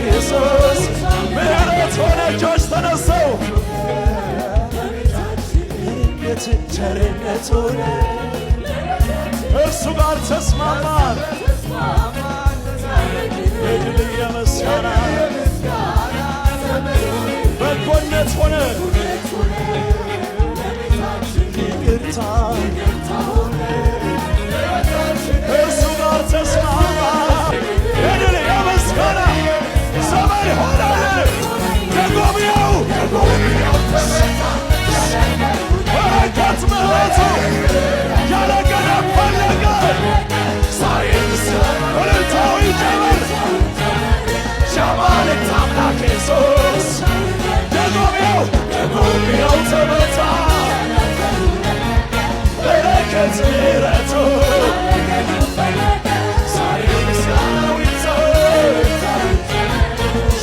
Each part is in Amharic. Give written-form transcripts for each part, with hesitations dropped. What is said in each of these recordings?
ኢየሱስ ምሕረት ሆነ እጆች ተነሰው ቸርነት ሆነ እርሱ ጋር ተስማማን የድል የምስጋና በጎነት ሆነ ይቅርታ እርሱ ጋር ተስማማን የድል የምስጋና ዘመን ሆነ ከጎብኘው በረከት ምሕረቱ ያለገና ፈለገ ዛሬምስ እልልታው ይጨምር የአማልክት አምላክ ኢየሱስ ደጎብኘው ተመታ በረከት ምሕረቱ ዛሬም ምስጋናው ይዘምር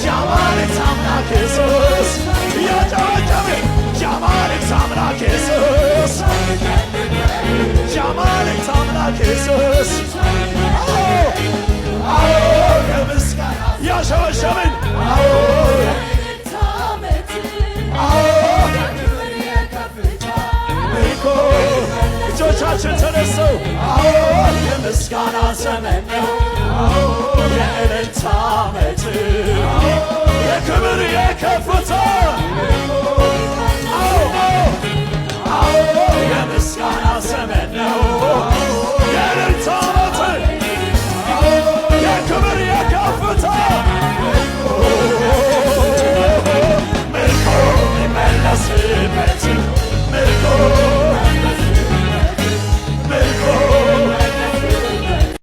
የአማልክት አምላክ ኢየሱስ እያጨበጨብን የአማልክት አምላክ ኢየሱስ የአማልክት አምላክ ኢየሱስ ከምስጋና ያሸበሸብን እኮ እጆቻችን ተነሰው የምስጋና ዘመን ነው የእልልታ ዓመት